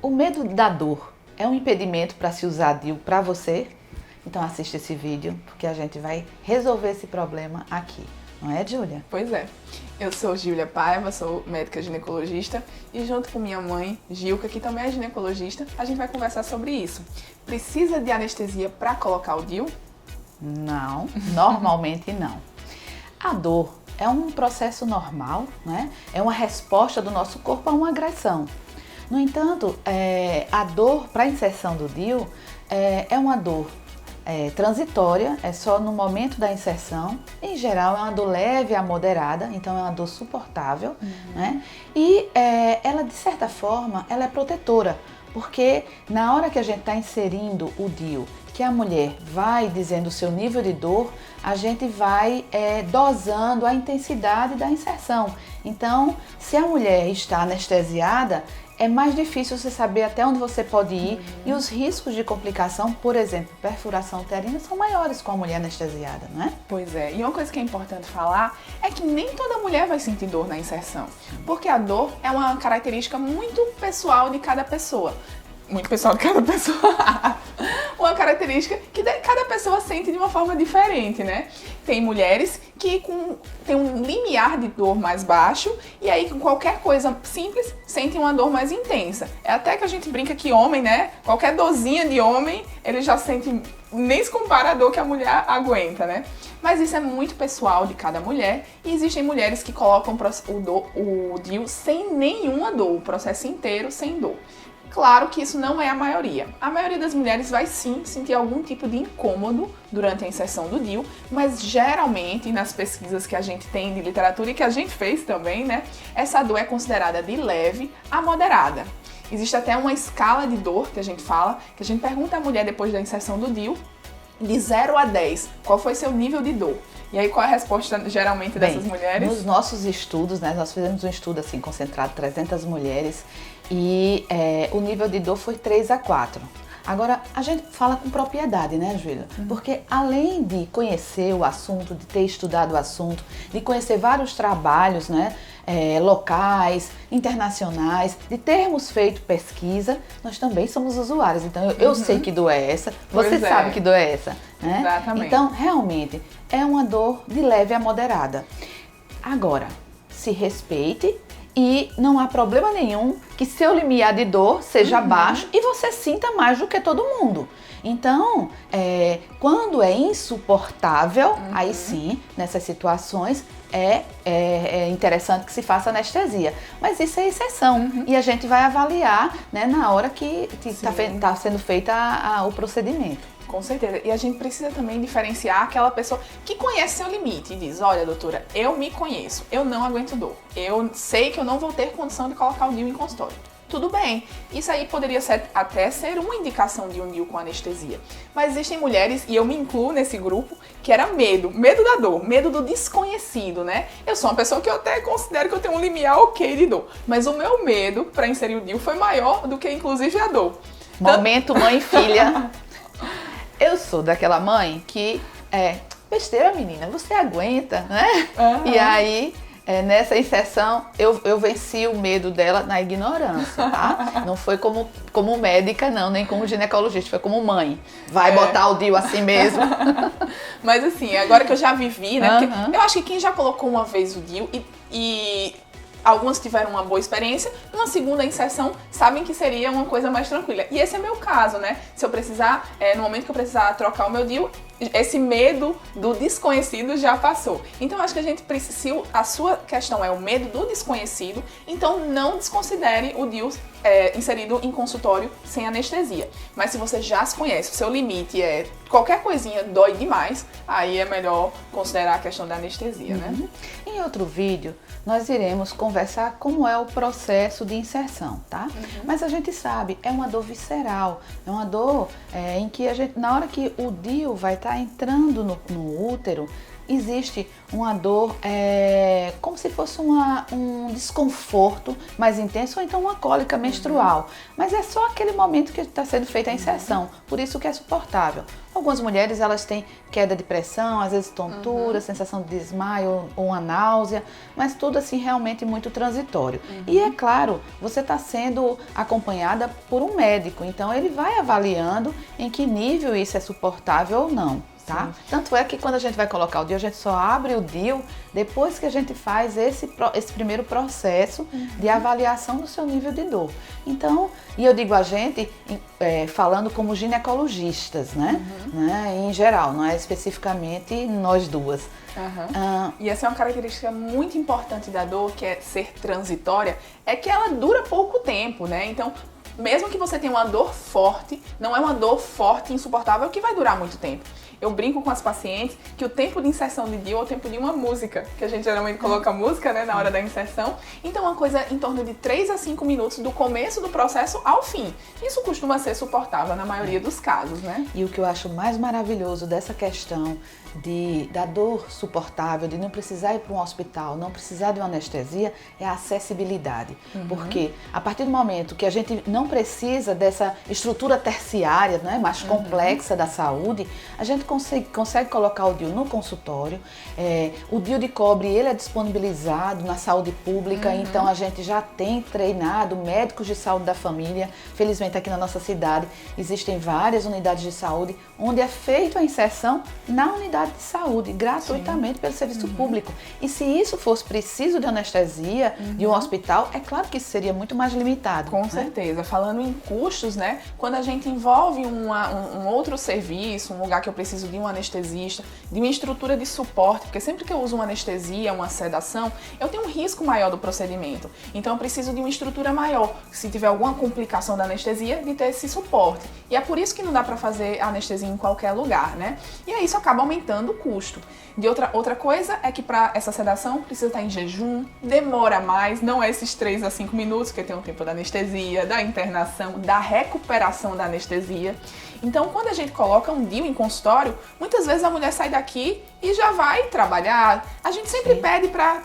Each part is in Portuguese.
O medo da dor é um impedimento para se usar DIU para você? Então assista esse vídeo, porque a gente vai resolver esse problema aqui. Não é, Júlia? Pois é. Eu sou Júlia Paiva, sou médica ginecologista e junto com minha mãe, Gilca, que também é ginecologista, a gente vai conversar sobre isso. Precisa de anestesia para colocar o DIU? Não, normalmente não. A dor é um processo normal, né? É uma resposta do nosso corpo a uma agressão. No entanto, a dor para a inserção do DIU é uma dor transitória, é só no momento da inserção. Em geral, é uma dor leve a moderada, então é uma dor suportável, né? E ela, de certa forma, ela é protetora, porque na hora que a gente está inserindo o DIU, que a mulher vai dizendo o seu nível de dor, a gente vai dosando a intensidade da inserção. Então, se a mulher está anestesiada, é mais difícil você saber até onde você pode ir e os riscos de complicação, por exemplo, perfuração uterina, são maiores com a mulher anestesiada, não é? Pois é, e uma coisa que é importante falar é que nem toda mulher vai sentir dor na inserção, porque a dor é uma característica muito pessoal de cada pessoa. Muito pessoal de cada pessoa. Uma característica que cada pessoa sente de uma forma diferente, né? Tem mulheres que tem um limiar de dor mais baixo e aí com qualquer coisa simples sentem uma dor mais intensa. É até que a gente brinca que homem, né? Qualquer dorzinha de homem, ele já sente, nem se compara a dor que a mulher aguenta, né? Mas isso é muito pessoal de cada mulher e existem mulheres que colocam o DIU sem nenhuma dor, o processo inteiro sem dor. Claro que isso não é a maioria. A maioria das mulheres vai sim sentir algum tipo de incômodo durante a inserção do DIU, mas geralmente nas pesquisas que a gente tem de literatura e que a gente fez também, né, essa dor é considerada de leve a moderada. Existe até uma escala de dor que a gente fala, que a gente pergunta à mulher depois da inserção do DIU, de 0 a 10, qual foi seu nível de dor? E aí, qual é a resposta geralmente dessas mulheres? Nos nossos estudos, né, nós fizemos um estudo assim, concentrado 300 mulheres e o nível de dor foi 3 a 4. Agora, a gente fala com propriedade, né, Júlia? Porque além de conhecer o assunto, de ter estudado o assunto, de conhecer vários trabalhos, né, locais, internacionais, de termos feito pesquisa, nós também somos usuários. Então, eu sei que dor é essa, você sabe que dor é essa, né? Exatamente. Então, realmente, é uma dor de leve a moderada. Agora, se respeite e não há problema nenhum que seu limiar de dor seja baixo e você sinta mais do que todo mundo. Então, quando é insuportável, aí sim, nessas situações, é interessante que se faça anestesia. Mas isso é exceção e a gente vai avaliar, né, na hora que está sendo feito o procedimento. Com certeza. E a gente precisa também diferenciar aquela pessoa que conhece seu limite e diz, olha, doutora, eu me conheço, eu não aguento dor. Eu sei que eu não vou ter condição de colocar o DIU em consultório. Tudo bem, isso aí poderia até ser uma indicação de um DIU com anestesia. Mas existem mulheres, e eu me incluo nesse grupo, que era medo da dor, medo do desconhecido, né? Eu sou uma pessoa que eu até considero que eu tenho um limiar ok de dor, mas o meu medo para inserir o DIU foi maior do que inclusive a dor. Momento mãe e filha. Eu sou daquela mãe que besteira, menina, você aguenta, né? E aí, nessa inserção, eu venci o medo dela na ignorância, tá? Não foi como médica, não, nem como ginecologista, foi como mãe. Vai botar o DIU assim mesmo. Mas assim, agora que eu já vivi, né? Porque eu acho que quem já colocou uma vez o DIU e algumas tiveram uma boa experiência, uma segunda inserção sabem que seria uma coisa mais tranquila. E esse é meu caso, né? Se eu precisar, no momento que eu precisar trocar o meu DIU, esse medo do desconhecido já passou. Então, acho que a gente precisa, se a sua questão é o medo do desconhecido, então não desconsidere o DIU inserido em consultório sem anestesia. Mas se você já se conhece, o seu limite é qualquer coisinha dói demais, aí é melhor considerar a questão da anestesia, né? Em outro vídeo, nós iremos conversar como é o processo de inserção, tá? Mas a gente sabe, é uma dor visceral, é uma dor em que a gente, na hora que o DIU vai estar entrando no útero, existe uma dor como se fosse um desconforto mais intenso ou então uma cólica menstrual. Mas é só aquele momento que está sendo feita a inserção, por isso que é suportável. Algumas mulheres elas têm queda de pressão, às vezes tontura, sensação de desmaio ou uma náusea, mas tudo assim realmente muito transitório. E é claro, você está sendo acompanhada por um médico, então ele vai avaliando em que nível isso é suportável ou não. Tá? Tanto é que quando a gente vai colocar o DIU, a gente só abre o DIU depois que a gente faz esse primeiro processo de avaliação do seu nível de dor. Então, e eu digo a gente falando como ginecologistas, né? Em geral, não é especificamente nós duas. E essa é uma característica muito importante da dor, que é ser transitória, é que ela dura pouco tempo, né? Então, mesmo que você tenha uma dor forte, não é uma dor forte e insuportável que vai durar muito tempo. Eu brinco com as pacientes que o tempo de inserção de DIU é o tempo de uma música, que a gente geralmente coloca música, né, na hora da inserção. Então, uma coisa em torno de 3 a 5 minutos do começo do processo ao fim. Isso costuma ser suportável na maioria dos casos, né? E o que eu acho mais maravilhoso dessa questão da dor suportável, de não precisar ir para um hospital, não precisar de uma anestesia, é a acessibilidade. Porque a partir do momento que a gente não precisa dessa estrutura terciária, né, mais complexa da saúde, a gente consegue colocar o DIU no consultório. O DIU de cobre ele é disponibilizado na saúde pública, então a gente já tem treinado médicos de saúde da família. Felizmente aqui na nossa cidade existem várias unidades de saúde onde é feita a inserção na unidade de saúde, gratuitamente pelo serviço público. E se isso fosse preciso de anestesia de um hospital, é claro que isso seria muito mais limitado. Com certeza. Falando em custos, né? Quando a gente envolve um outro serviço, um lugar que eu preciso de um anestesista, de uma estrutura de suporte, porque sempre que eu uso uma anestesia, uma sedação, eu tenho um risco maior do procedimento. Então eu preciso de uma estrutura maior, se tiver alguma complicação da anestesia, de ter esse suporte. E é por isso que não dá para fazer anestesia em qualquer lugar, né? E aí isso acaba aumentando o custo. De outra coisa é que para essa sedação precisa estar em jejum, demora mais, não é esses 3 a 5 minutos, que tem o tempo da anestesia, da internação, da recuperação da anestesia. Então, quando a gente coloca um DIU em consultório, muitas vezes a mulher sai daqui e já vai trabalhar. A gente sempre pede para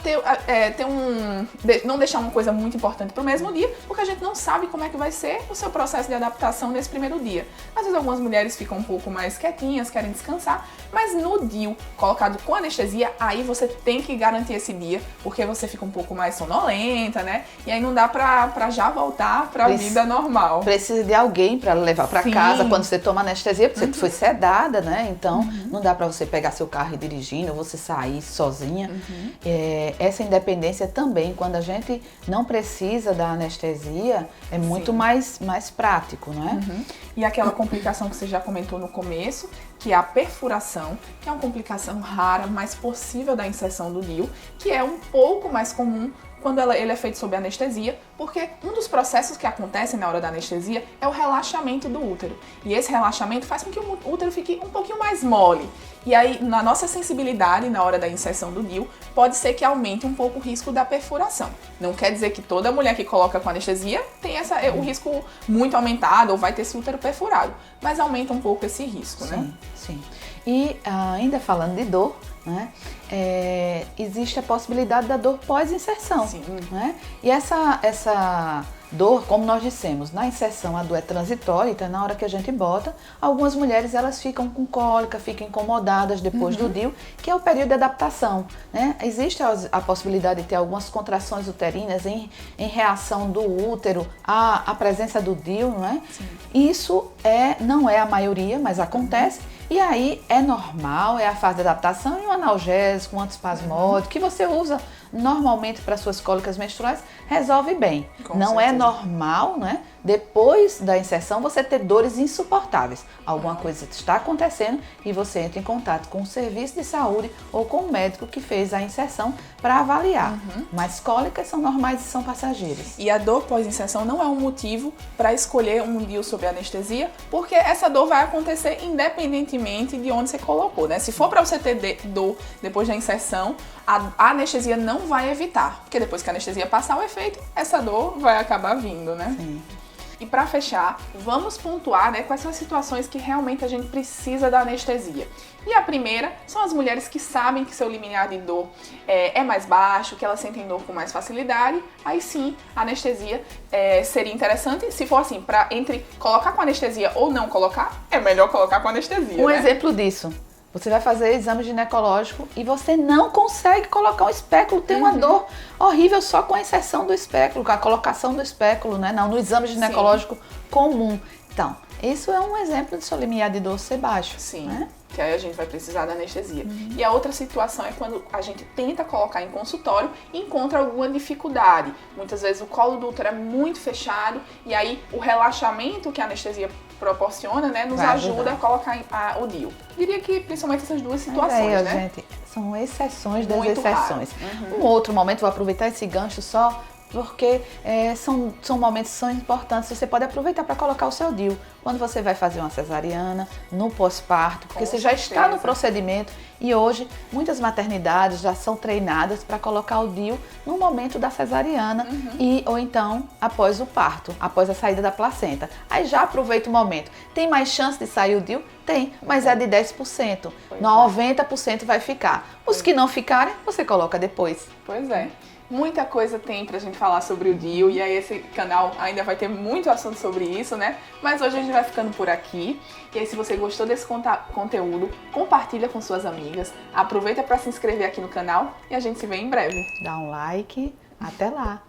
não deixar uma coisa muito importante para o mesmo dia, porque a gente não sabe como é que vai ser o seu processo de adaptação nesse primeiro dia. Às vezes algumas mulheres ficam um pouco mais quietinhas, querem descansar, mas no DIU colocado com anestesia, aí você tem que garantir esse dia, porque você fica um pouco mais sonolenta, né? E aí não dá pra já voltar pra vida normal. Precisa de alguém pra levar pra casa quando você toma anestesia, porque você foi sedada, né? Então não dá pra você pegar seu carro e dirigindo, ou você sair sozinha. Essa independência também, quando a gente não precisa da anestesia, é muito mais prático, não é? E aquela complicação que você já comentou no começo, que é a perfuração, que é uma complicação rara, mas possível da inserção do DIU, que é um pouco mais comum quando ele é feito sob anestesia, porque um dos processos que acontecem na hora da anestesia é o relaxamento do útero. E esse relaxamento faz com que o útero fique um pouquinho mais mole. E aí, na nossa sensibilidade, na hora da inserção do DIU, pode ser que aumente um pouco o risco da perfuração. Não quer dizer que toda mulher que coloca com anestesia tem o risco muito aumentado ou vai ter esse útero perfurado, mas aumenta um pouco esse risco, né? Sim. E ainda falando de dor, né? Existe a possibilidade da dor pós-inserção, né? E essa dor, como nós dissemos, na inserção a dor é transitória, então na hora que a gente bota, algumas mulheres elas ficam com cólica, ficam incomodadas depois do DIU, que é o período de adaptação, né? Existe a possibilidade de ter algumas contrações uterinas em reação do útero à presença do DIU, não é? Isso não é a maioria, mas acontece. E aí é normal, é a fase de adaptação e um analgésico, um antispasmódico que você usa normalmente para suas cólicas menstruais, resolve bem. Não é normal, né? Depois da inserção você ter dores insuportáveis. Alguma coisa está acontecendo e você entra em contato com o serviço de saúde ou com o médico que fez a inserção para avaliar. Mas cólicas são normais e são passageiras. E a dor pós-inserção não é um motivo para escolher um DIU sob anestesia, porque essa dor vai acontecer independentemente de onde você colocou, né? Se for para você ter dor depois da inserção, a anestesia não vai evitar, porque depois que a anestesia passar o efeito, essa dor vai acabar vindo, né? Sim. E para fechar, vamos pontuar, né, quais são as situações que realmente a gente precisa da anestesia. E a primeira são as mulheres que sabem que seu limiar de dor é mais baixo, que elas sentem dor com mais facilidade. Aí sim, a anestesia seria interessante. Se for assim, para entre colocar com anestesia ou não colocar, é melhor colocar com anestesia. Um né? exemplo disso. Você vai fazer exame ginecológico e você não consegue colocar um espéculo, tem uma dor horrível só com a inserção do espéculo, com a colocação do espéculo, né? Não, no exame ginecológico comum. Então, isso é um exemplo de seu limiar de dor ser baixo. Sim. Né? Que aí a gente vai precisar da anestesia. E a outra situação é quando a gente tenta colocar em consultório e encontra alguma dificuldade. Muitas vezes o colo do útero é muito fechado e aí o relaxamento que a anestesia proporciona, né, nos ajuda a colocar o DIU. Diria que principalmente essas duas situações, aí, né? Gente, são exceções das Muito exceções. Um outro momento, vou aproveitar esse gancho só, porque são momentos que são importantes. Você pode aproveitar para colocar o seu DIU quando você vai fazer uma cesariana, no pós-parto, porque você já está no procedimento e hoje muitas maternidades já são treinadas para colocar o DIU no momento da cesariana ou então após o parto, após a saída da placenta. Aí já aproveita o momento. Tem mais chance de sair o DIU? Tem, mas é de 10%. 90% vai ficar. Os que não ficarem, você coloca depois. Pois é. Muita coisa tem pra gente falar sobre o DIU e aí esse canal ainda vai ter muito assunto sobre isso, né? Mas hoje a gente vai ficando por aqui. E aí se você gostou desse conteúdo, compartilha com suas amigas, aproveita para se inscrever aqui no canal e a gente se vê em breve. Dá um like, até lá!